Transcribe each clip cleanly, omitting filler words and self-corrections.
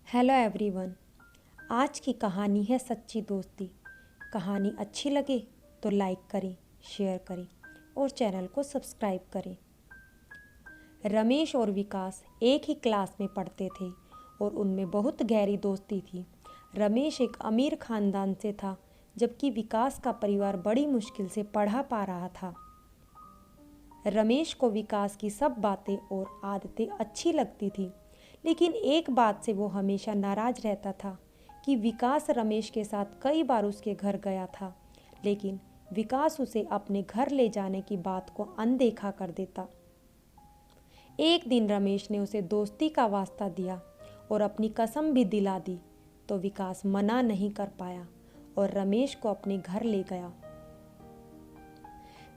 Hello everyone. आज की कहानी है सच्ची दोस्ती। कहानी अच्छी लगे तो लाइक करें, शेयर करें और चैनल को सब्सक्राइब करें। रमेश और विकास एक ही क्लास में पढ़ते थे और उनमें बहुत गहरी दोस्ती थी। रमेश एक अमीर खानदान से था, जबकि विकास का परिवार बड़ी मुश्किल से पढ़ा पा रहा था। रमेश को विकास की सब बातें और आदतें अच्छी लगती थी, लेकिन एक बात से वो हमेशा नाराज रहता था कि विकास रमेश के साथ कई बार उसके घर गया था, लेकिन विकास उसे अपने घर ले जाने की बात को अनदेखा कर देता। एक दिन रमेश ने उसे दोस्ती का वास्ता दिया और अपनी कसम भी दिला दी, तो विकास मना नहीं कर पाया और रमेश को अपने घर ले गया।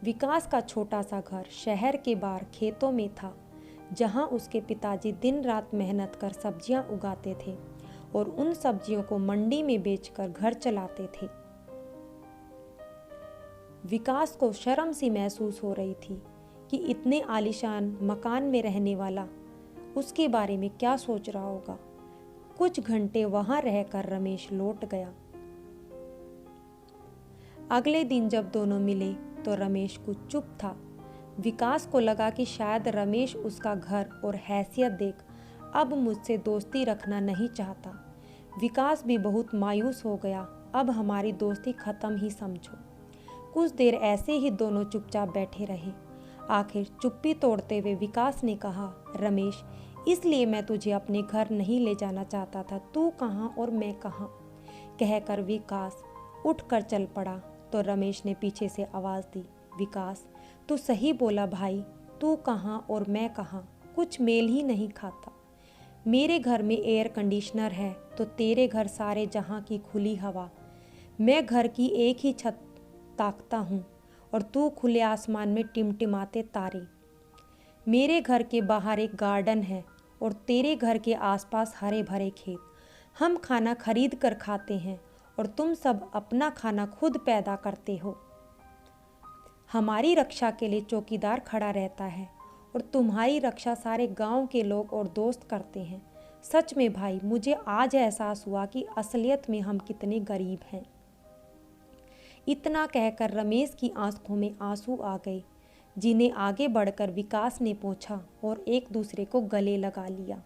विकास का छोटा सा घर शहर के बाहर खेतों में था, जहां उसके पिताजी दिन रात मेहनत कर सब्जियां उगाते थे और उन सब्जियों को मंडी में बेचकर घर चलाते थे। विकास को शर्म सी महसूस हो रही थी कि इतने आलीशान मकान में रहने वाला उसके बारे में क्या सोच रहा होगा। कुछ घंटे वहां रहकर रमेश लौट गया। अगले दिन जब दोनों मिले तो रमेश कुछ चुप था। विकास को लगा कि शायद रमेश उसका घर और हैसियत देख अब मुझसे दोस्ती रखना नहीं चाहता। विकास भी बहुत मायूस हो गया। अब हमारी दोस्ती खत्म ही समझो। कुछ देर ऐसे ही दोनों चुपचाप बैठे रहे। आखिर चुप्पी तोड़ते हुए विकास ने कहा, रमेश, इसलिए मैं तुझे अपने घर नहीं ले जाना चाहता था। तू कहाँ और मैं कहाँ। कहकर विकास उठकर चल पड़ा तो रमेश ने पीछे से आवाज़ दी, विकास, तू सही बोला भाई, तू कहाँ और मैं कहाँ, कुछ मेल ही नहीं खाता। मेरे घर में एयर कंडीशनर है तो तेरे घर सारे जहाँ की खुली हवा। मैं घर की एक ही छत ताकता हूँ और तू खुले आसमान में टिमटिमाते तारे। मेरे घर के बाहर एक गार्डन है और तेरे घर के आसपास हरे भरे खेत। हम खाना खरीद कर खाते हैं और तुम सब अपना खाना खुद पैदा करते हो। हमारी रक्षा के लिए चौकीदार खड़ा रहता है और तुम्हारी रक्षा सारे गांव के लोग और दोस्त करते हैं। सच में भाई, मुझे आज एहसास हुआ कि असलियत में हम कितने गरीब हैं। इतना कहकर रमेश की आंखों में आंसू आ गए, जिन्हें आगे बढ़कर विकास ने पोंछा और एक दूसरे को गले लगा लिया।